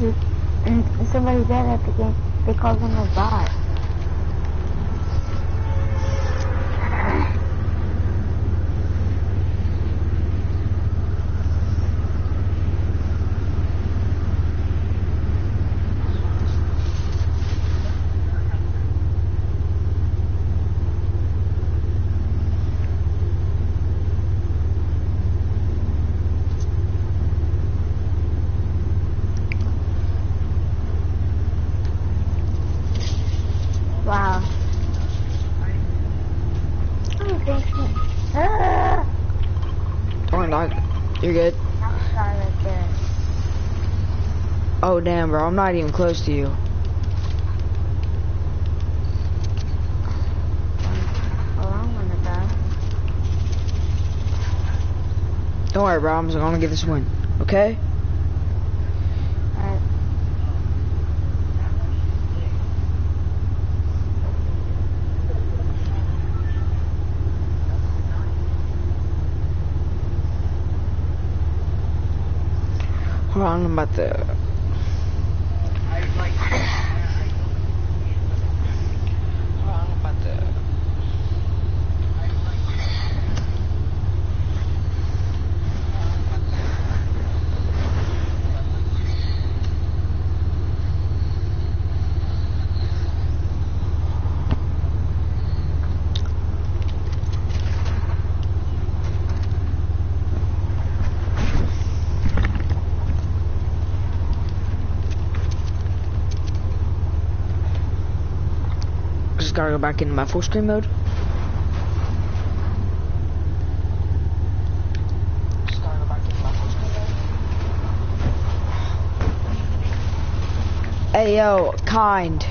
And somebody said at the game, they called him a bot. Wow. Or not. You're good. Right there. Oh damn, bro, I'm not even close to you. Oh, I'm gonna die. Don't worry, bro, I'm just gonna get this win. Okay? Alright. Hold on, I'm about to... Just gotta go back into my full screen mode. Hey yo, kind.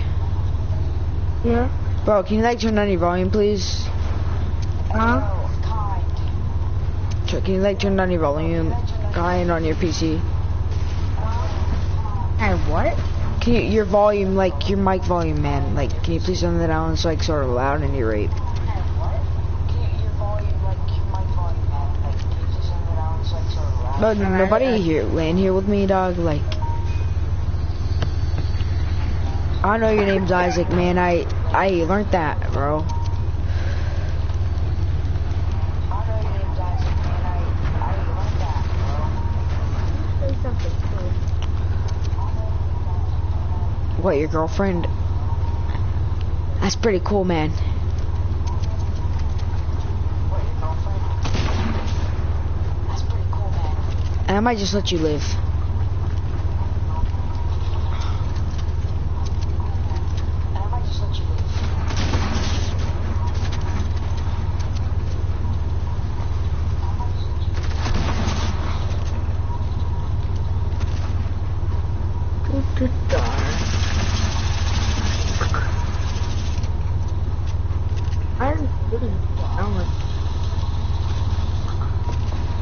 Yeah? Bro, can you like turn on your volume, please? Can you like turn on your volume, kind, on your PC? Hey, what? Can you, your volume, like your mic volume, man, like, can you please turn that down? It's like sort of loud and your rate. But nobody here, land here with me, dog. Like, I know your name's Isaac, man. I learned that, bro. Say something cool. What, your girlfriend? That's pretty cool, man. And I might just let you live.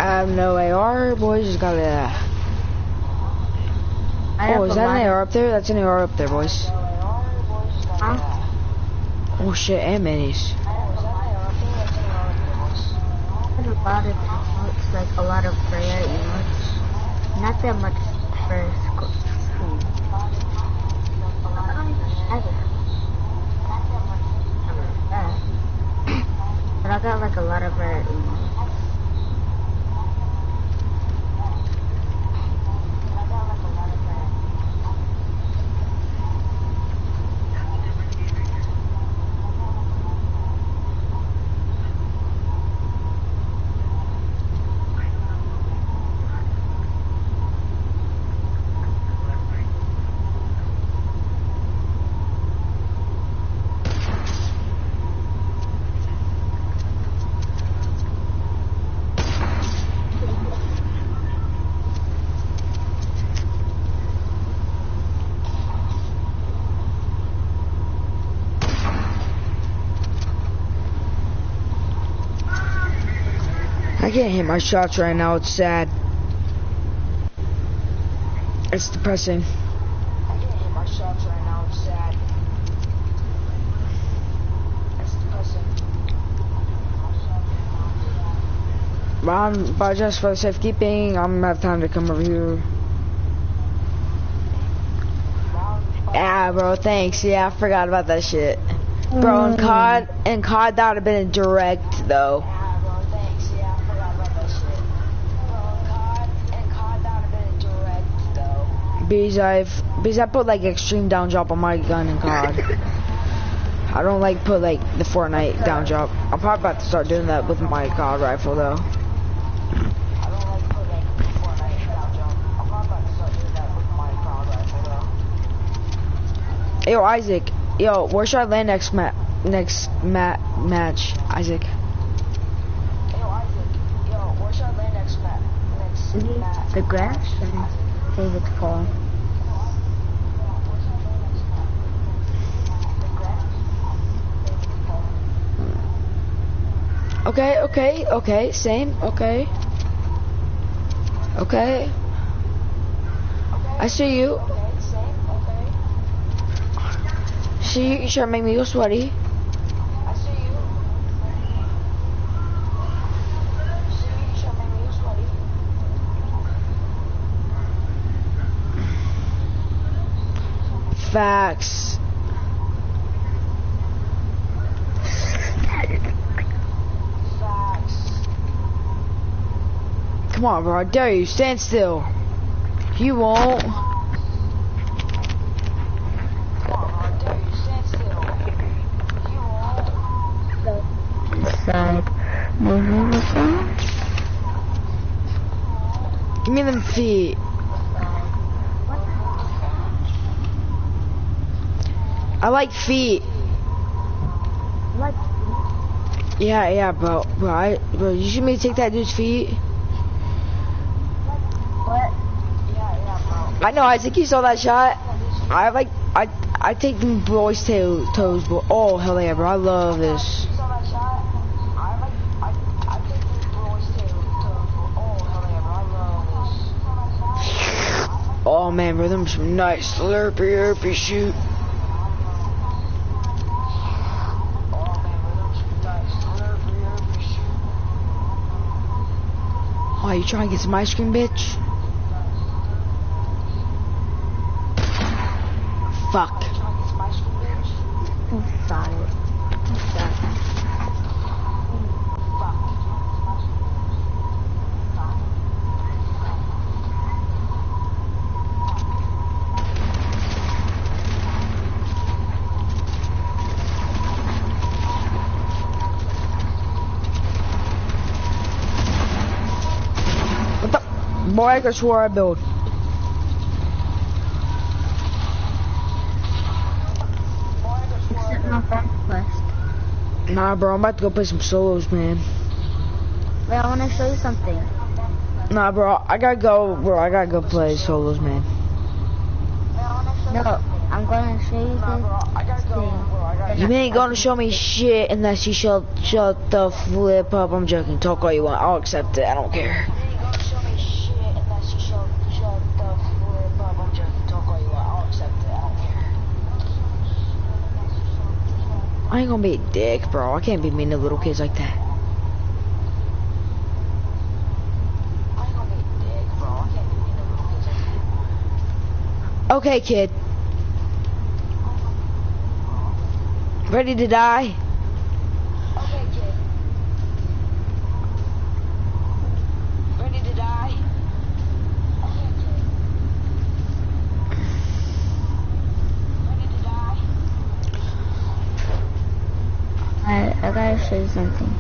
I have no AR, boys. Just got a. Oh, is that an AR up there? That's an AR up there, boys. Huh? Oh shit, and minis. It's like a lot of prayer emotes. Not that much for school. But I got like a lot of rare emotes. I can't hit my shots right now, it's sad. It's depressing. I can't hit my shots right now, it's sad. It's depressing. But just for safekeeping, I'm gonna have time to come over here. Ah, bro, thanks. Yeah, I forgot about that shit. Bro, and COD, that would have been a direct, though. Because I put like extreme down drop on my gun in COD. I don't like put like the Fortnite down drop. I'm probably about to start doing that with my COD rifle though. Yo, Isaac. Yo, where should I land next match, Isaac? The grass and save it fall. Okay, same, okay. Okay. I see you. See, you sure make me go sweaty. Facts. Come on, bro, I dare you, stand still. You won't. Side. Moving the side. Give me them feet. I like feet. Like Yeah, bro, you should maybe take that dude's feet. what? I know, Isaac, you saw that shot. I take them boys' toes, bro. Oh, hell yeah, bro, I love this. Oh man, bro, them some nice slurpy shoot. Oh, you trying to get some ice cream, bitch? Fuck. Who shot it? What the? Boy, I could swear I build. Accept my friend request. Nah, bro, I'm about to go play some solos, man. Wait, I want to show you something. Nah, bro, I gotta go play solos, man. No, I'm going to show you this thing. You ain't gonna show me shit unless you shut the flip up. I'm joking. Talk all you want. I'll accept it. I don't care. I ain't gonna be a dick, bro. I can't be mean to little kids like that. Okay, kid. Ready to die? Ready to die? I gotta show you something.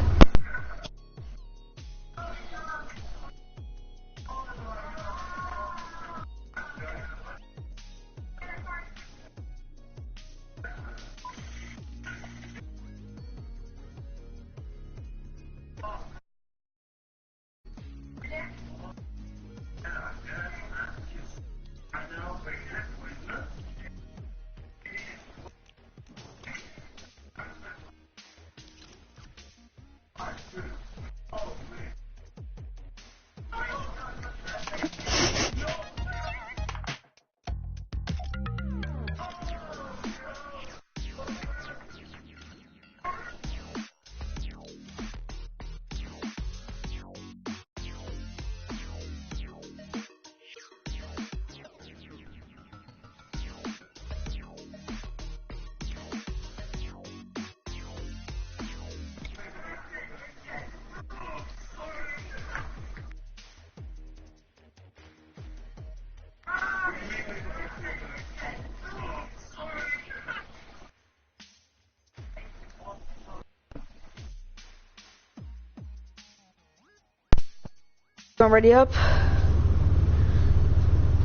Ready up?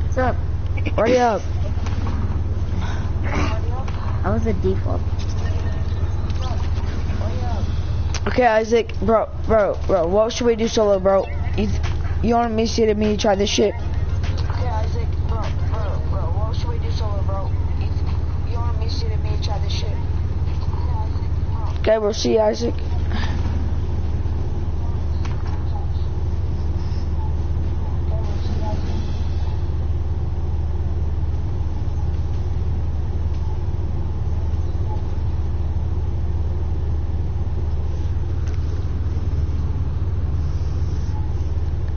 What's up? Ready up. I was a default. Okay, Isaac, bro, what should we do solo, bro? You want me to see me try this shit? Okay, Isaac, bro, what should we do solo, bro? You want me to see me try this shit? Okay, we'll see you, Isaac.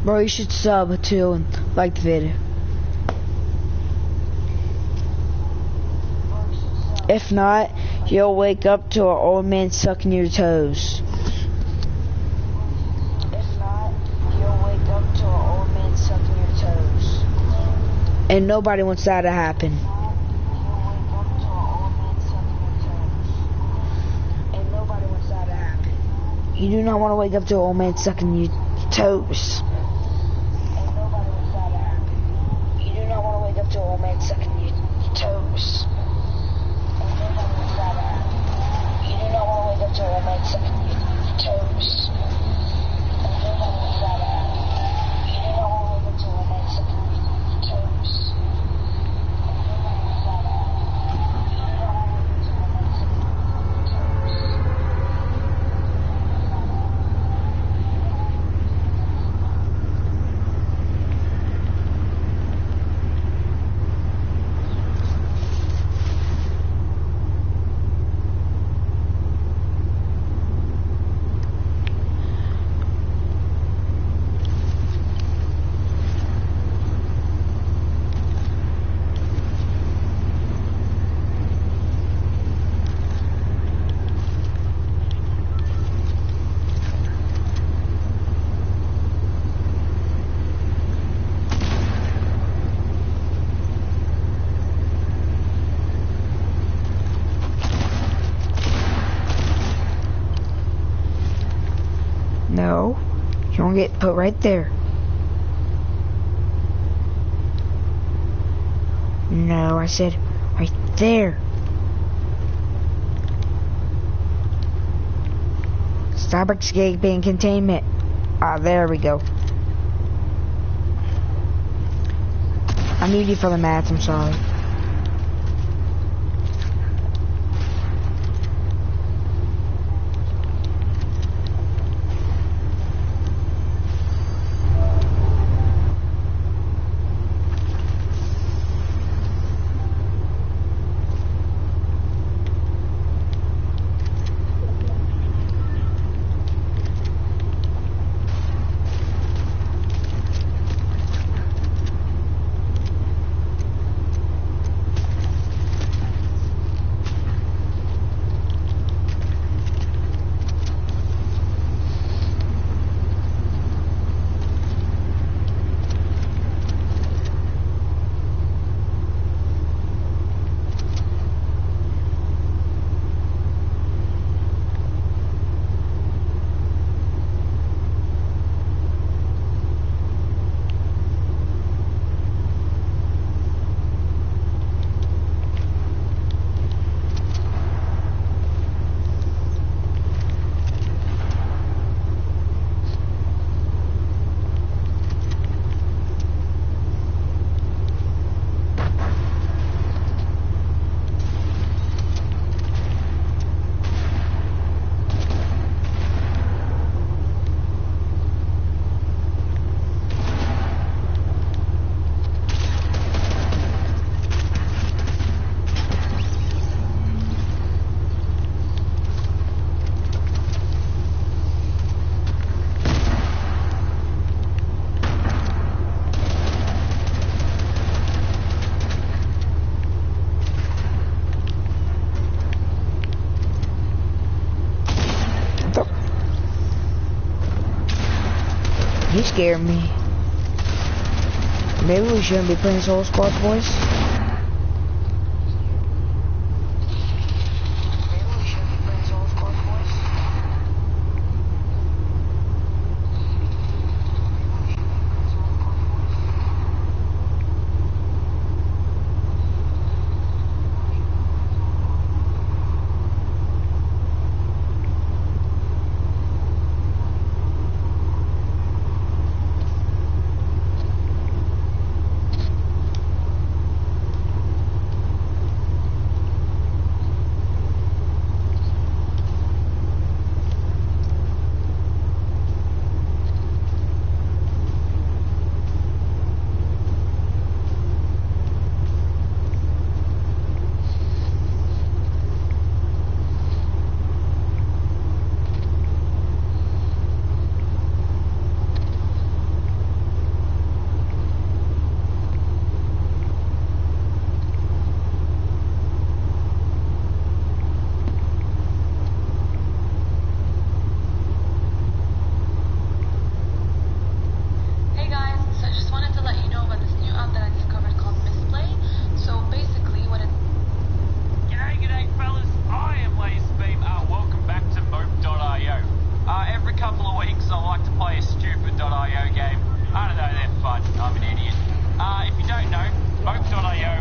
Bro, you should sub too and like the video. If not, you'll wake up to an old man sucking your toes. If not, you'll wake up to an old man sucking your toes. And nobody wants that to happen. And nobody wants that to happen. You do not want to wake up to an old man sucking your toes. To old man sucking your toes. You do not want to wake up to old man sucking your toes. You do not want to wake up to old man sucking your toes. No, you won't get put right there. No, I said right there. Stop escaping containment. Ah, there we go. I need you for the math, I'm sorry. You scared me. Maybe we shouldn't be playing solo squad, boys.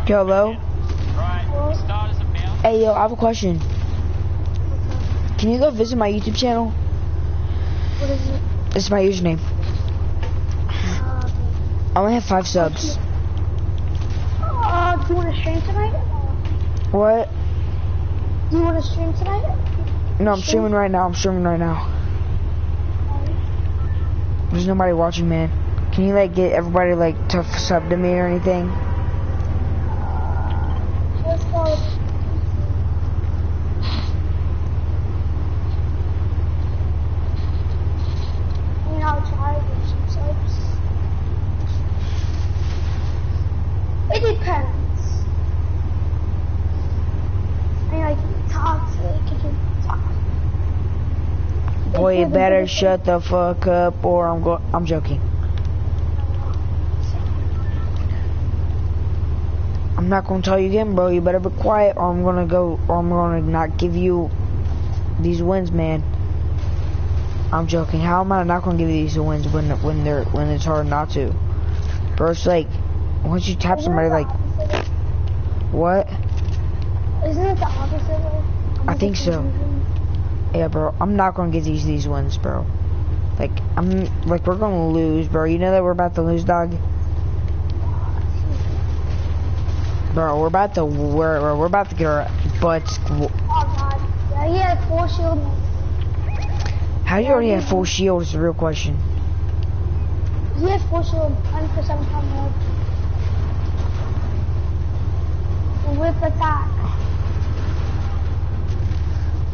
Yo, hello? Right. Start as a bounce. Hey, yo, I have a question. Can you go visit my YouTube channel? What is it? It's my username. I only have 5 subs. Do you want to stream tonight? What? Do you want to stream tonight? No, I'm streaming right now. There's nobody watching, man. Can you, like, get everybody, like, to sub to me or anything? Let's go. I mean, I'll try to get some subs. It depends. I mean, like, toxic, you can talk. Boy, you better shut the fuck up or I'm joking. I'm not gonna tell you again, bro. You better be quiet or I'm gonna not give you these wins, man. I'm joking. How am I not gonna give you these wins when it's hard not to? Bro, it's like once you tap somebody, like, what? Isn't it the opposite way? I think so. Yeah, bro. I'm not gonna get these wins, bro. Like we're gonna lose, bro. You know that we're about to lose, dog. Bro, we're about to get our butts. Oh god. Yeah, he had 4 shield. How do you already have full shield is the real question. He had 4 shield, 100% combo. Whip attack.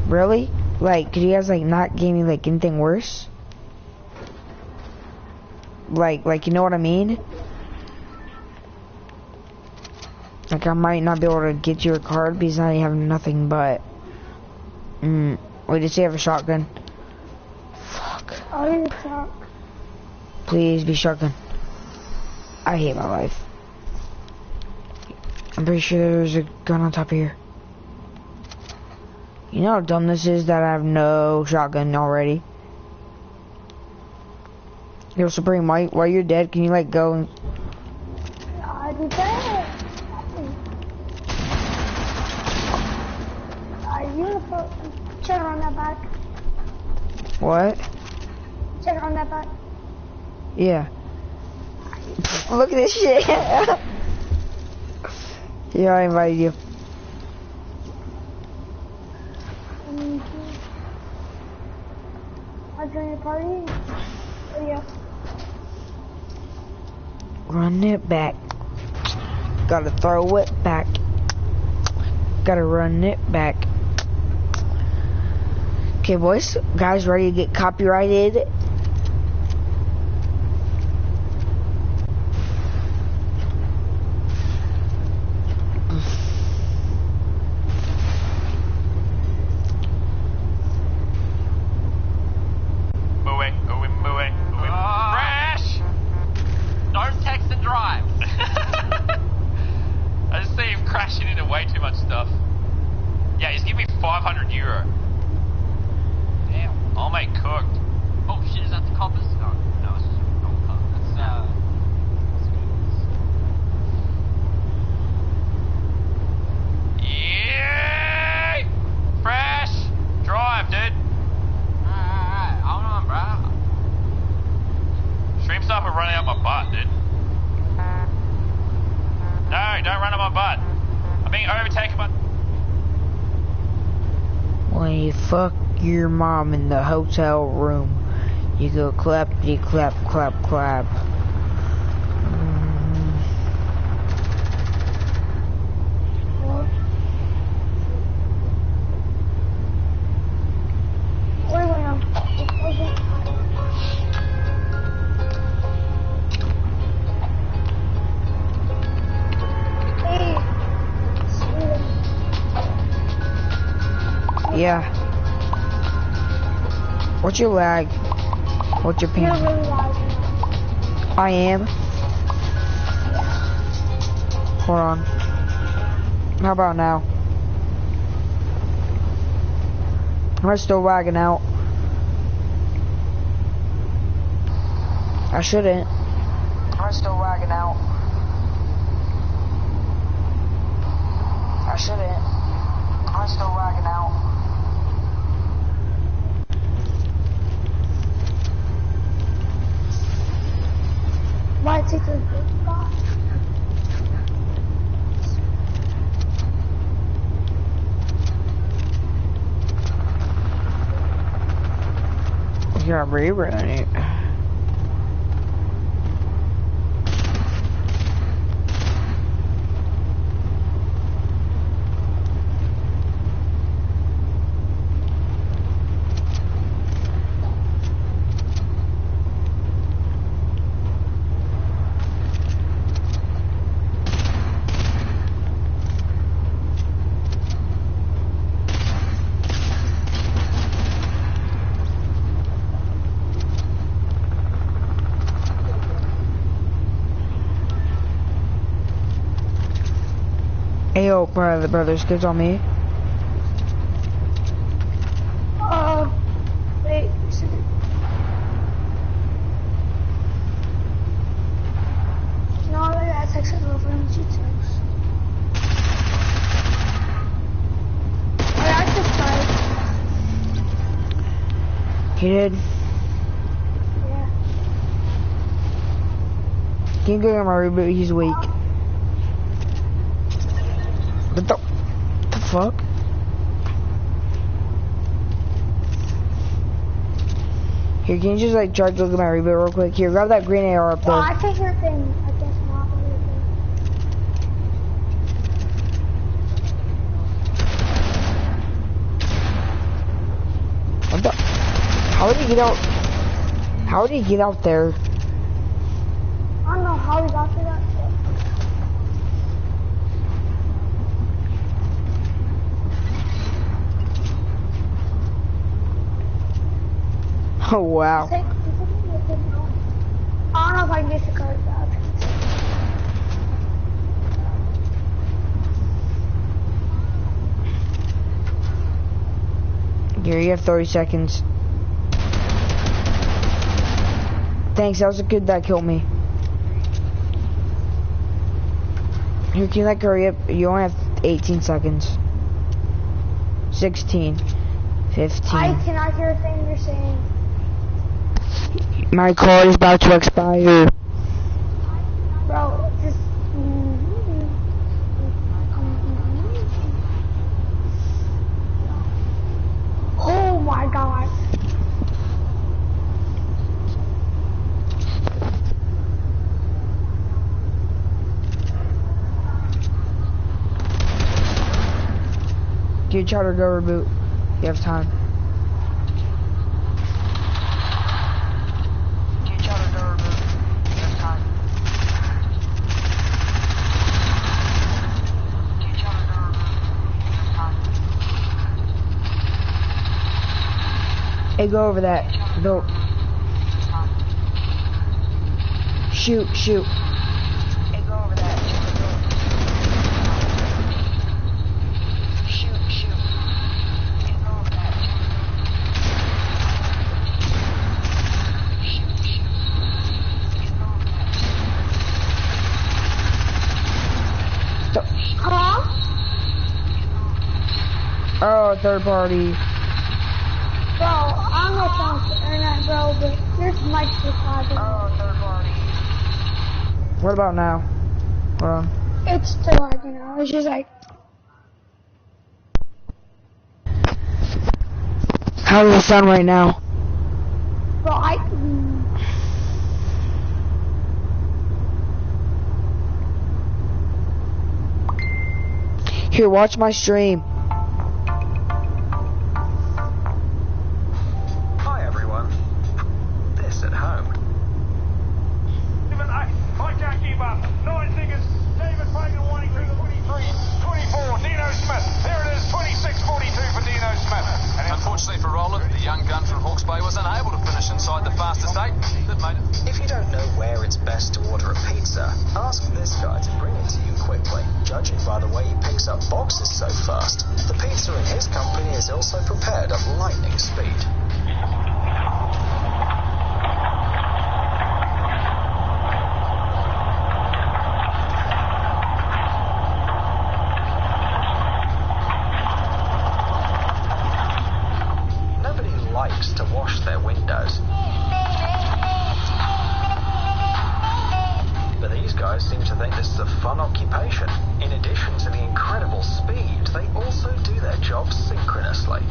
Really? Like, could you guys, like, not give me, like, anything worse? Like, you know what I mean? Like, I might not be able to get you a card because I have nothing but... wait, does he have a shotgun? Fuck. Oh, he's a truck. Please be shotgun. I hate my life. I'm pretty sure there's a gun on top of here. You know how dumb this is that I have no shotgun already? Yo, Supreme, while you're dead, can you, like, go and... I'd be dead. Check on that back. What? Check on that back. Yeah. Look at this shit. Yeah, I invited you. I'll join your party. Oh, yeah. Run it back. Gotta throw it back. Gotta run it back. Okay, boys. Guys, ready to get copyrighted? Moving. Crash! Don't text and drive. I just see him crashing into way too much stuff. Yeah, he's giving me €500. Damn, I'll make cooked. Oh shit, is that the coppers? No, it's just a gold car. That's Yay! Fresh! Drive, dude. Alright, hold on, bro. Stream stuff are running up my butt, dude. No, don't run up my butt. I'm being overtaken by... When you fuck your mom in the hotel room, you go clappity clap clap clap. Yeah. What's your lag? What's your ping? You're really loud. I am. Hold on. How about now? Am I still lagging out? I shouldn't. Am I still lagging out? I shouldn't. I'm still lagging out. Why take a big box? You're rerunning it. Hey, yo, brothers, kids on me. Wait. No, I got texted over in G2. I just tried. He did. Yeah. Can you go get my reboot? He's weak. What the fuck? Here, can you just like try to look at my reboot real quick? Here, grab that green AR up there. Well, I think your thing. I guess not. What the? How did he get out? How did he get out there? I don't know how we got to that. Oh wow. I don't know if I can get the card back. Here, you have 30 seconds. Thanks, that was a good that killed me. Here, can you like hurry up? You only have 18 seconds. 16. 15. I cannot hear a thing you're saying. My card is about to expire. Bro, just... Oh my god. Do you try to go reboot? You have time. Hey, go over that. Go. Shoot, shoot. Hey, go over that. Shoot, shoot. Hey, go over that. Shoot, shoot. Hey, go over that. Huh? Oh, third party. Bro, I'm not on the internet, bro, but there's mics recording. Oh, third party. What about now? Hold on. It's still hard, you know. It's just like, How does it sound right now? bro, Here, watch my stream. Hi everyone. This at home. I can't keep up. Nine figures. David Fagan wanting through the 23, 24. Dino Smith. There it is. 26.42 for Dino Smith. And Unfortunately for Roland, the young gun from Hawke's Bay was unable to finish inside the fastest 8 that made it. If you don't know where it's best to order a pizza, ask this guy to bring it to you quickly. Judging by the way he picks up boxes so fast, the pizza in his company is also prepared at lightning speed. likes to wash their windows. But these guys seem to think this is a fun occupation. In addition to the incredible speed, they also do their jobs synchronously.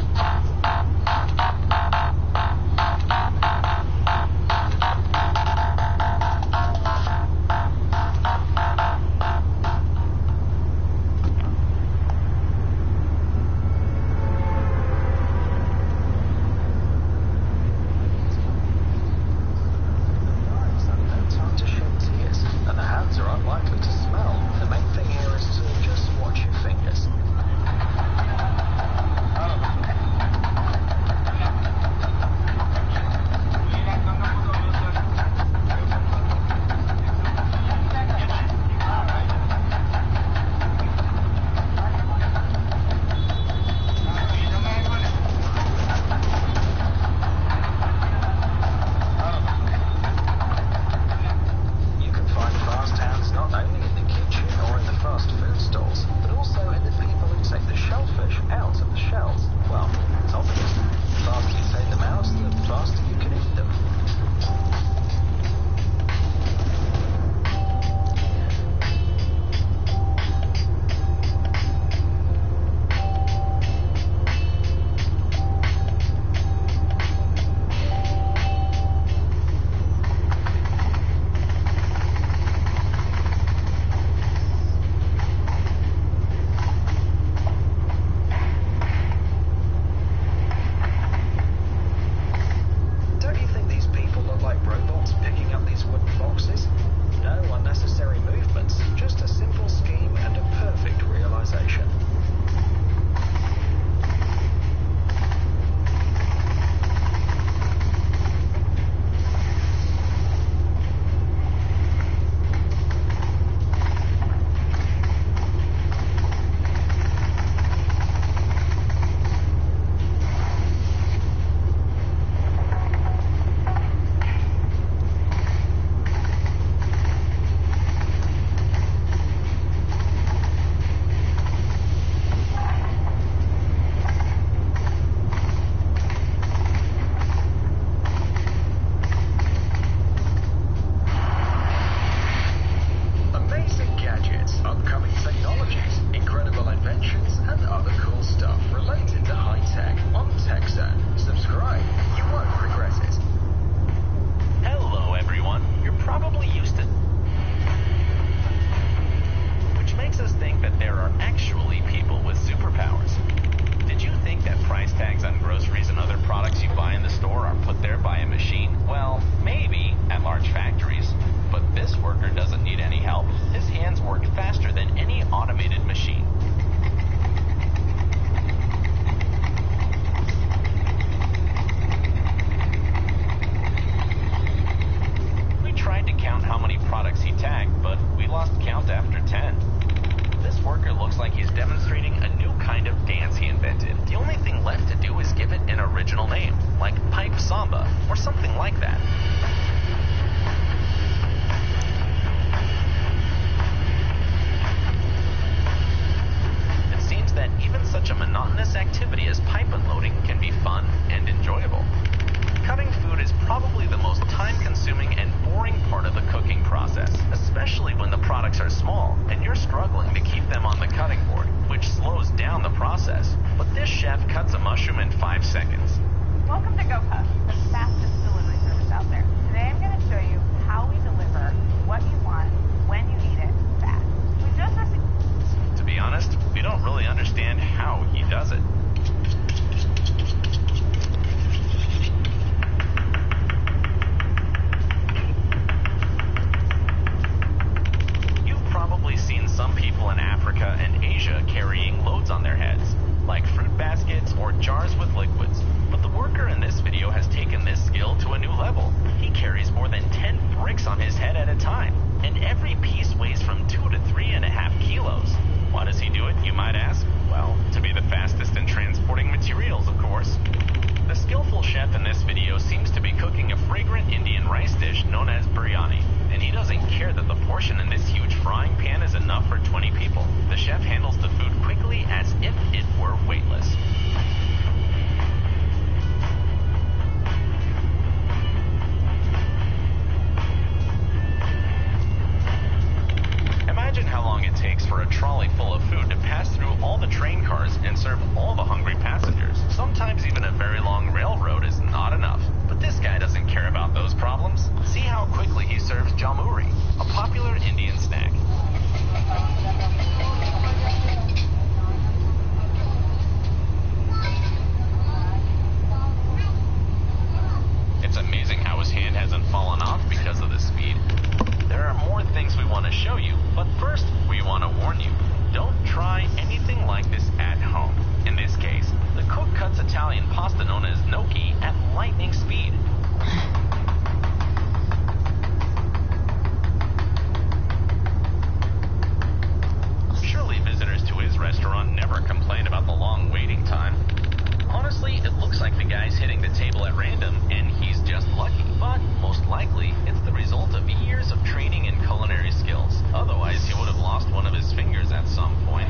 at random, and he's just lucky. But most likely, it's the result of years of training in culinary skills. Otherwise, he would have lost one of his fingers at some point.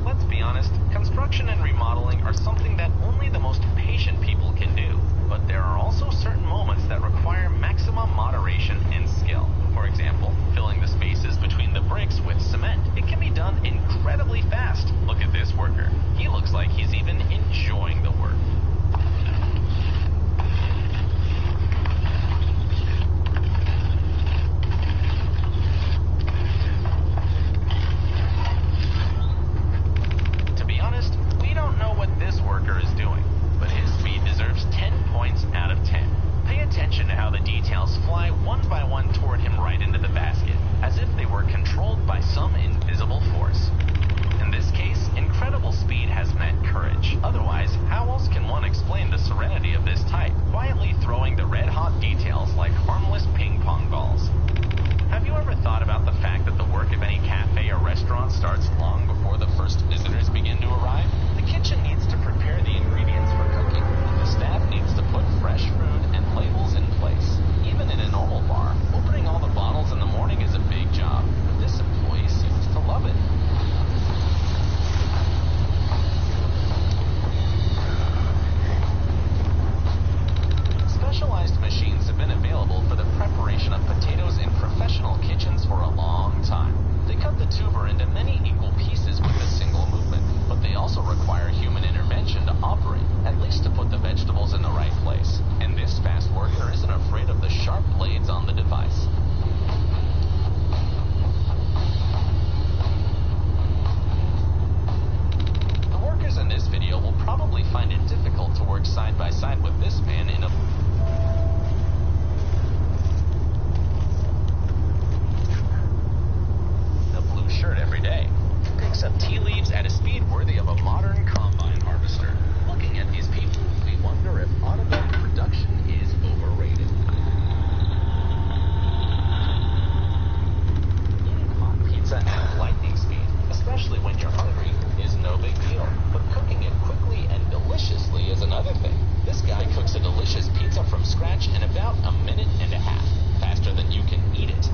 Let's be honest, construction and remodeling are something that only the most patient people can do. But there are also certain moments that require maximum moderation and skill. For example, filling the spaces between the bricks with cement. It can be done incredibly fast. Look at this worker. He looks like he's even enjoying the work. To be honest, we don't know what this worker is doing, but his speed deserves 10 points out of 10. Pay attention to how the details fly one by one toward him right into the basket, as if they were controlled by some invisible force. In this case, incredible speed has meant courage. Otherwise, how else can one explain the serenity of this type, quietly throwing the red-hot details like harmless ping-pong balls? Have you ever thought about the fact that the work of any cafe or restaurant starts long before the first visitors begin to arrive? The kitchen needs to prepare the ingredients for cooking. The staff needs to put fresh food and labels in place. Even in a normal bar, opening all the bottles in the morning is a big job, but this employee seems to love it. Specialized machines have been available for the preparation of potatoes in professional kitchens for a long time. They cut the tuber into many equal pieces with a single movement, but they also require human intervention to operate, at least to put the vegetables in the right place. And this fast worker isn't afraid of the sharp blades on the device. The workers in this video will probably find it difficult to work side by side with this man in a blue shirt every day. Picks up tea leaves at a speed worthy of a modern combine harvester. Looking at these people, we wonder if automatic production is overrated. Eating hot pizza at lightning speed, especially when you're hungry, is no big deal. But cooking it quickly and deliciously is another thing. This guy cooks a delicious pizza from scratch in about a minute and a half, faster than you can eat it.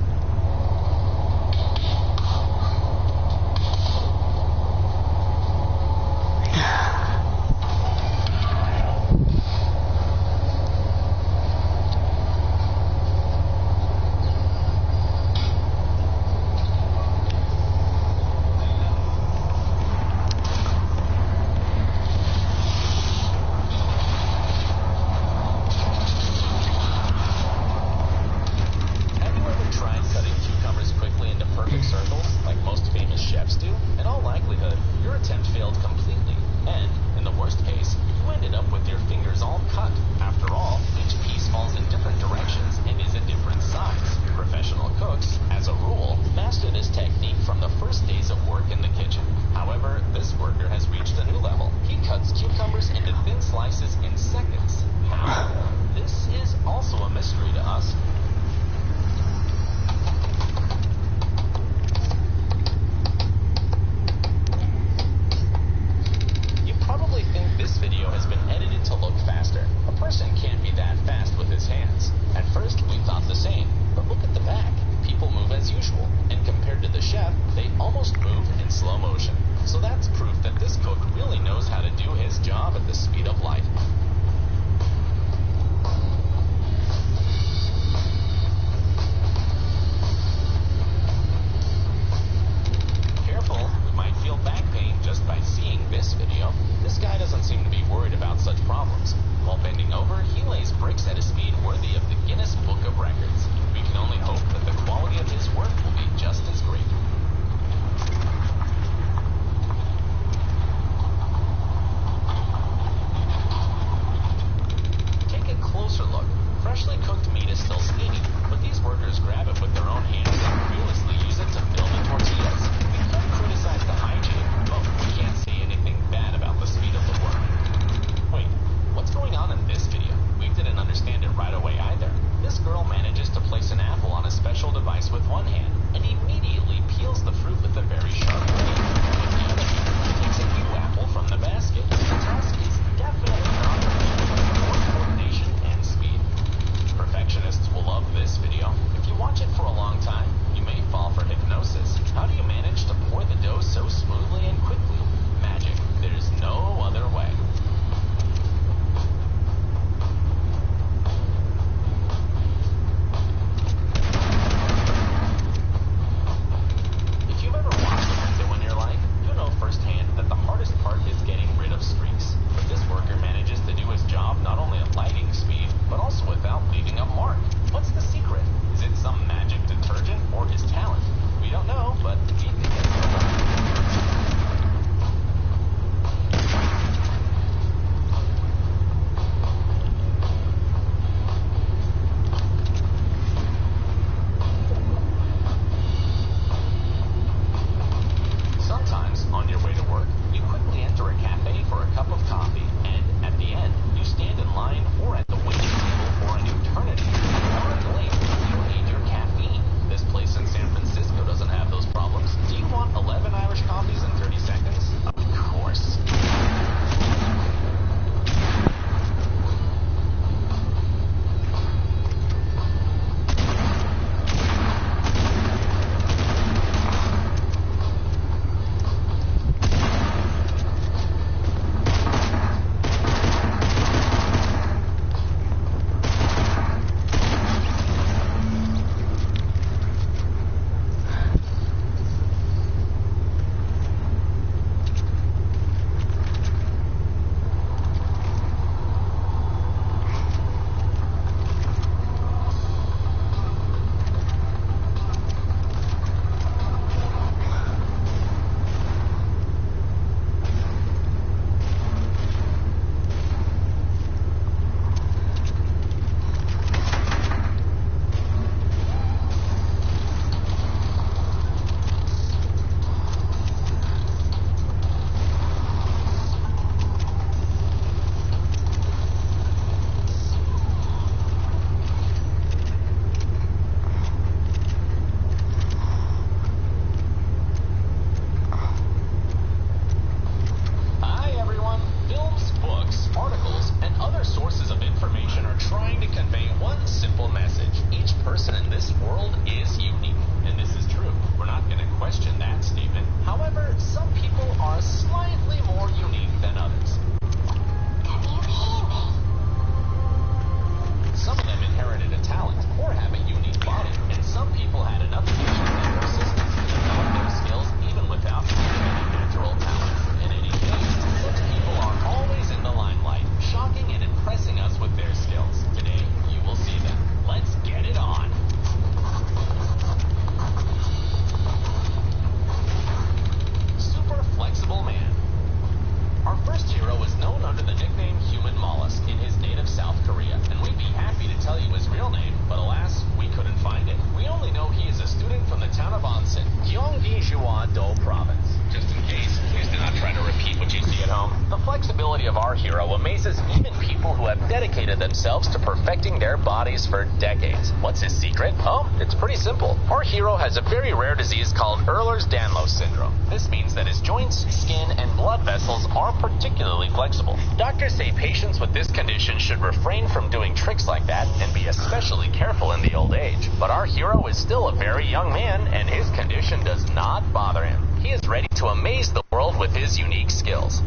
of our hero amazes even people who have dedicated themselves to perfecting their bodies for decades. What's his secret? Oh, it's pretty simple. Our hero has a very rare disease called Ehlers-Danlos syndrome. This means that his joints, skin, and blood vessels are particularly flexible. Doctors say patients with this condition should refrain from doing tricks like that and be especially careful in the old age. But our hero is still a very young man, and his condition does not bother him. He is ready to amaze the world with his unique skills.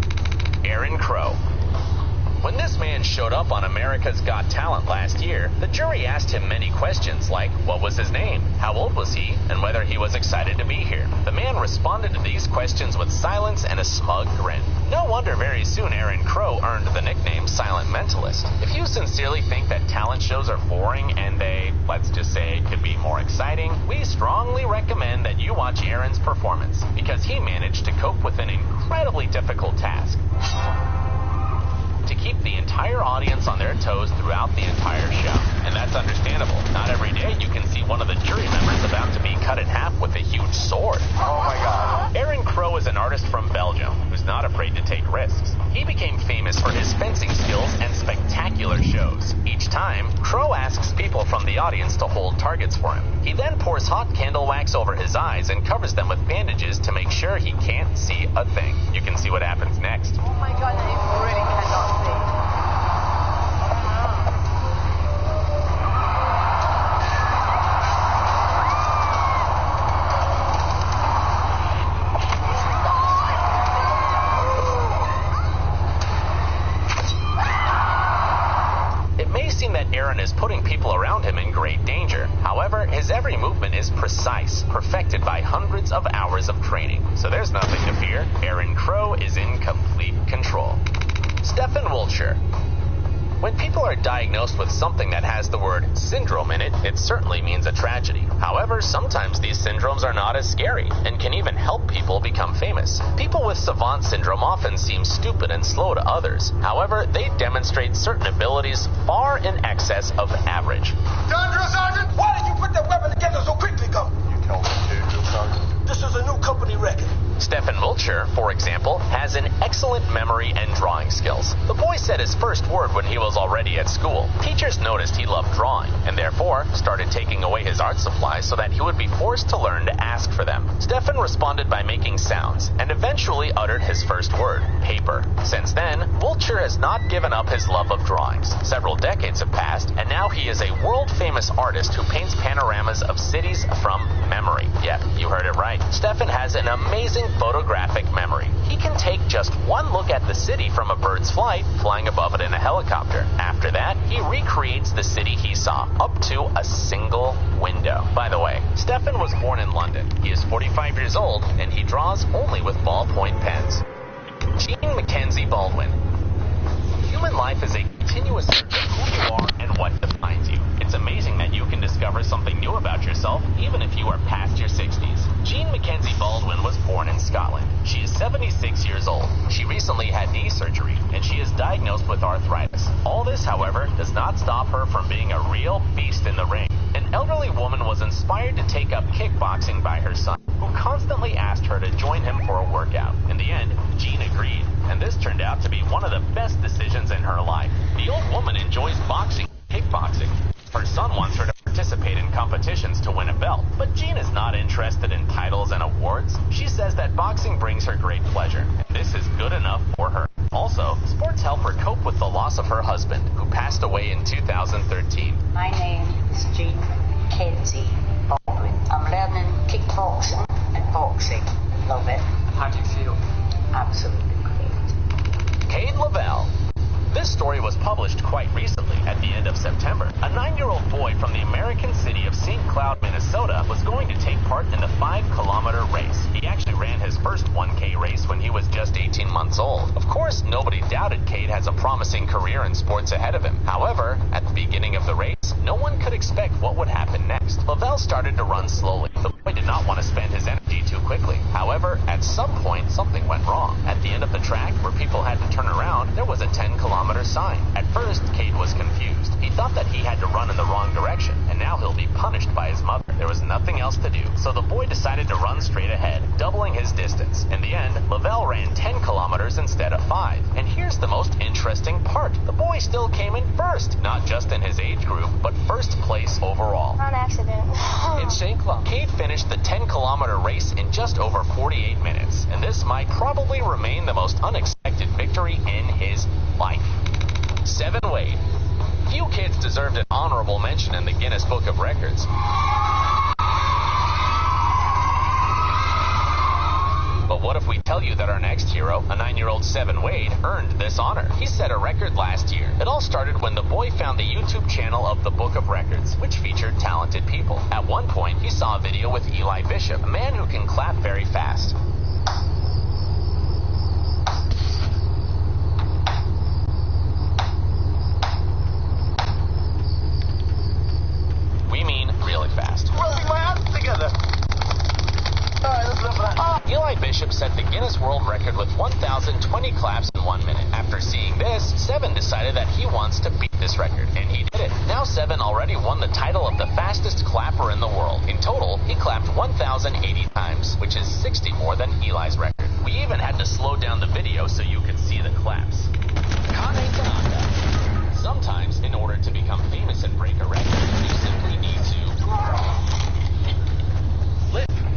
Aaron Crow. When this man showed up on America's Got Talent last year, the jury asked him many questions like, what was his name, how old was he, and whether he was excited to be here. The man responded to these questions with silence and a smug grin. No wonder very soon Aaron Crow earned the nickname Silent Mentalist. If you sincerely think that talent shows are boring and they, let's just say, could be more exciting, we strongly recommend that you watch Aaron's performance, because he managed to cope with an incredibly difficult task. To keep the entire audience on their toes throughout the entire show. And that's understandable. Not every day you can see one of the jury members about to be cut in half with a huge sword. Oh my God. Aaron Crow is an artist from Belgium who's not afraid to take risks. He became famous for his fencing skills and spectacular shows. Each time, Crow asks people from the audience to hold targets for him. He then pours hot candle wax over his eyes and covers them with bandages to make sure he can't see a thing. You can see what happens next. Oh my God, I really cannot see. Aaron is putting people around him in great danger. However, his every movement is precise, perfected by hundreds of hours of training. So there's nothing to fear. Aaron Crow is in complete control. Stefan Wiltshire. When people are diagnosed with something that has the word syndrome in it, it certainly means a tragedy. However, sometimes these syndromes are not as scary and can even help people become famous. People with savant syndrome often seem stupid and slow to others. However, they demonstrate certain abilities far in excess of average. John Drill Sergeant, why did you put that weapon together so quickly, Go? You told me to, Drill Sergeant. This is a new company record. Stefan Wiltshire, for example, has an excellent memory and drawing skills. The boy said his first word when he was already at school. Teachers noticed he loved drawing, and therefore started taking away his art supplies so that he would be forced to learn to ask for them. Stefan responded by making sounds, and eventually uttered his first word, paper. Since then, Wiltshire has not given up his love of drawings. Several decades have passed, and now he is a world-famous artist who paints panoramas of cities from memory. Yep, you heard it right. Stefan has an amazing photographic memory. He can take just one look at the city from a bird's flight, flying above it in a helicopter. After that, he recreates the city he saw, up to a single window. By the way, Stefan was born in London. He is 45 years old, and he draws only with ballpoint pens. Jean Mackenzie Baldwin. Human life is a continuous search of who you are and what defines you. It's amazing that you can discover something new about yourself, even if you are past your 60s. Jean Mackenzie Baldwin was born in Scotland. She is 76 years old. She recently had knee surgery, and she is diagnosed with arthritis. All this, however, does not stop her from being a real beast in the ring. An elderly woman was inspired to take up kickboxing by her son, who constantly asked her to join him for a workout. In the end, Jean agreed, and this turned out to be one of the best decisions in her life. The old woman enjoys boxing and kickboxing. Her son wants her to participate in competitions to win a belt, but Jean is not interested in titles and awards. She says that boxing brings her great pleasure, and this is good enough for her. Also, sports help her cope with the loss of her husband, who passed away in 2013. My name is Jean Mackenzie Baldwin. I'm learning kickboxing and boxing. Love it. How do you feel? Absolutely great. Cade Lavelle. This story was published quite recently, at the end of September. A 9-year-old boy from the American city of St. Cloud, Minnesota, was going to take part in the 5-kilometer race. He actually ran his first 1K race when he was just 18 months old. Of course, nobody doubted Cade has a promising career in sports ahead of him. However, at the beginning of the race, no one could expect what would happen next. Lavelle started to run slowly. The boy did not want to spend his energy too quickly. However, at some point, something went wrong. At the end of the track, where people had to turn around, there was a 10-kilometer sign. At first, Cade was confused. He thought that he had to run in the wrong direction, and now he'll be punished by his mother. There was nothing else to do, so the boy decided to run straight ahead. doubling his distance. In the end, Lavelle ran 10 kilometers instead of 5. And here's the most interesting part. The boy still came in first, not just in his age group, but first place overall. On accident. In St. Cloud, Cade finished the 10-kilometer race in just over 48 minutes, and this might probably remain the most unexpected victory in his life. 7 Wade. Few kids deserved an honorable mention in the Guinness Book of Records. But what if we tell you that our next hero, a 9-year-old 7 Wade, earned this honor? He set a record last year. It all started when the boy found the YouTube channel of the Book of Records, which featured talented people. At one point, he saw a video with Eli Bishop, a man who can clap very fast. We mean really fast. Rubbing my hands together. All right, let's live that. Eli Bishop set the Guinness World Record with 1,020 claps in 1 minute. After seeing this, Seven decided that he wants to beat this record, and he did it. Now Seven already won the title of the fastest clapper in the world. In total, he clapped 1,080 times, which is 60 more than Eli's record. We even had to slow down the video so you could see the claps. Kane Tanaka. Sometimes, in order to become famous and break a record, you simply need to...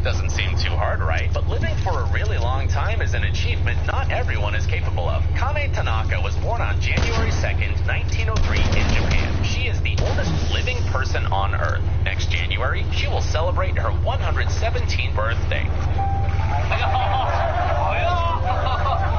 Doesn't seem too hard, right? But living for a really long time is an achievement not everyone is capable of. Kane Tanaka was born on January 2nd, 1903 in Japan. She is the oldest living person on Earth. Next January, she will celebrate her 117th birthday.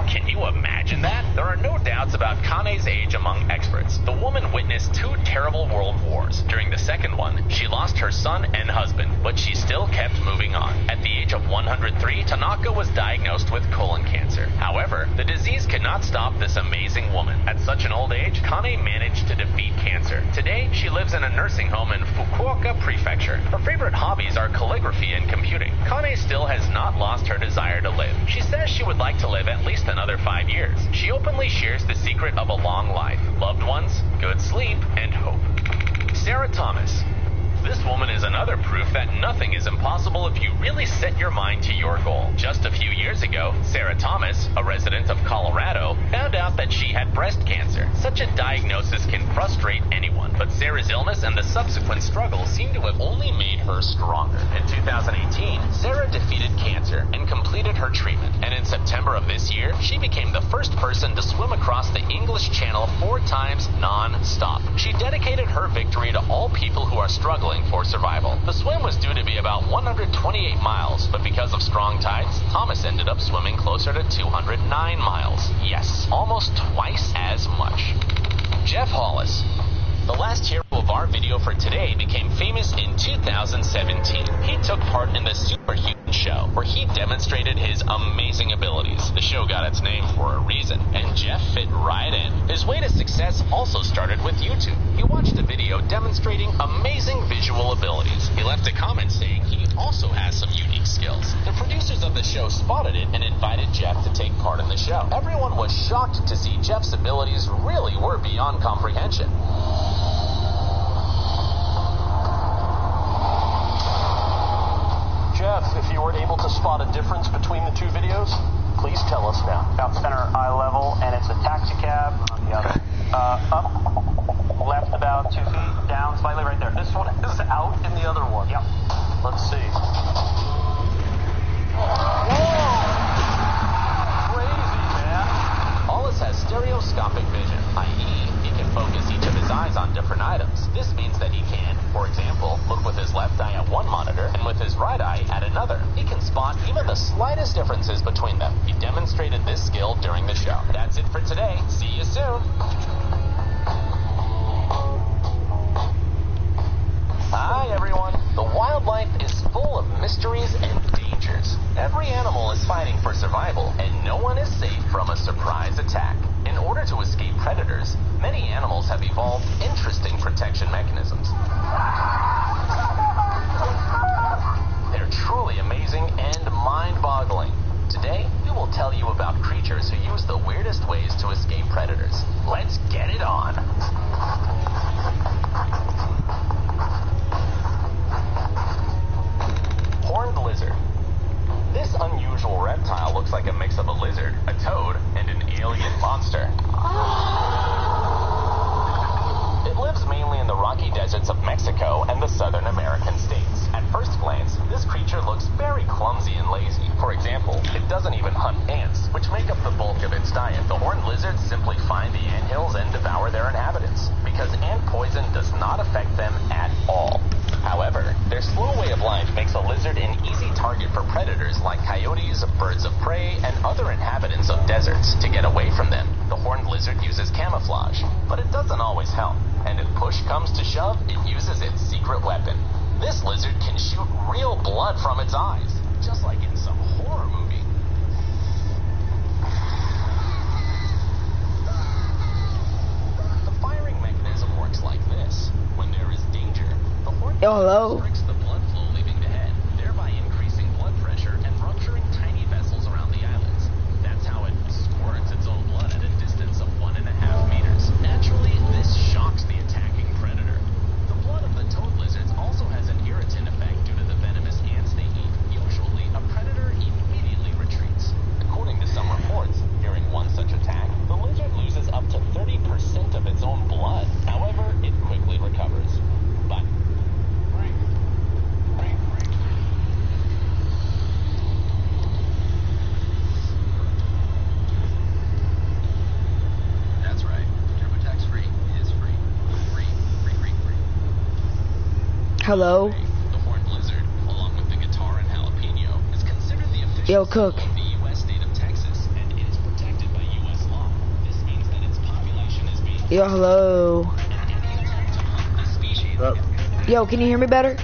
Can you imagine that? There are no doubts about Kane's age among experts. The woman witnessed 2 terrible world wars. During the second one, she lost her son and husband, but she still kept moving on. At the age of 103, Tanaka was diagnosed with colon cancer. However, the disease could not stop this amazing woman. At such an old age, Kane managed to defeat cancer. Today, she lives in a nursing home in Fukuoka Prefecture. Her favorite hobbies are calligraphy and computing. Kane still has not lost her desire to live. She says she would like to live at least another 5 years. She openly shares the secret of a long life, loved ones, good sleep, and hope. Sarah Thomas. This woman is another proof that nothing is impossible if you really set your mind to your goal. Just a few years ago, Sarah Thomas, a resident of Colorado, found out that she had breast cancer. Such a diagnosis can frustrate anyone, but Sarah's illness and the subsequent struggle seem to have only made her stronger. In 2018, Sarah defeated cancer and completed her treatment. And in September of this year, she became the first person to swim across the English Channel 4 times non-stop. She dedicated her victory to all people who are struggling for survival. The swim was due to be about 128 miles, but because of strong tides, Thomas ended up swimming closer to 209 miles. Yes, almost twice as much. Jeff Hollis. The last hero of our video for today became famous in 2017. He took part in the Superhuman show, where he demonstrated his amazing abilities. The show got its name for a reason, and Jeff fit right in. His way to success also started with YouTube. He watched a video demonstrating amazing visual abilities. He left a comment saying he also has some unique skills. The producers of the show spotted it and invited Jeff to take part in the show. Everyone was shocked to see Jeff's abilities really were beyond comprehension. Jeff, if you were able to spot a difference between the 2 videos, please tell us now. About center eye level, and it's a taxi cab on the other. Up, left about 2 feet, down slightly right there. This one is out in the other one. Yep. Let's see. Whoa! Crazy, man. Hollis has stereoscopic vision, i.e., he can focus each of his eyes on different items. This means that he can, for example, look with his left eye at one monitor and with his right eye at another. He can spot even the slightest differences between them. He demonstrated this skill during the show. That's it for today. See you soon. Hi, everyone. The wildlife is full of mysteries and dangers. Every animal is fighting for survival, and no one is safe from a surprise attack. In order to escape predators, many animals have evolved interesting protection mechanisms. They're truly amazing and mind-boggling. Today, we will tell you about creatures who use the weirdest ways to escape predators. Let's get it on. Horned lizard. This unusual unusual reptile looks like a mix of a lizard, a toad, and an alien monster. It lives mainly in the rocky deserts of Mexico and the southern American states. At first glance, this creature looks very clumsy and lazy. For example, it doesn't even hunt ants, which make up the bulk of its diet. The horned lizards simply find the anthills and devour their inhabitants, because ant poison does not affect them at all. However, their slow way of life makes a lizard an easy target for predators like coyotes, birds of prey, and other inhabitants of deserts to get away from them. The horned lizard uses camouflage, but it doesn't always help. And if push comes to shove, it uses its secret weapon. This lizard can shoot real blood from its eyes, just like in some horror movie. The firing mechanism works like this. When there is danger, the horn restricts the blood flow leaving the head, thereby increasing blood pressure and rupturing tiny vessels around the eyelids. That's how it squirts its own blood at a distance of 1.5 meters. Naturally, this shocks the attacking predator. The blood of the toad lizards also has an irritant effect due to the venomous ants they eat. Usually, a predator immediately retreats. According to some reports, during one such attack, the lizard loses up to 30% of its own blood. However, it quickly recovers. But that's right. TurboTax free is free. Free. Hello? The horned lizard, along with the guitar and jalapeno, is considered the official Yo, Cook. symbol of the U.S. state of Texas and is protected by U.S. law. This means that its population is being Yo, hello. the species. Yo, can you hear me better?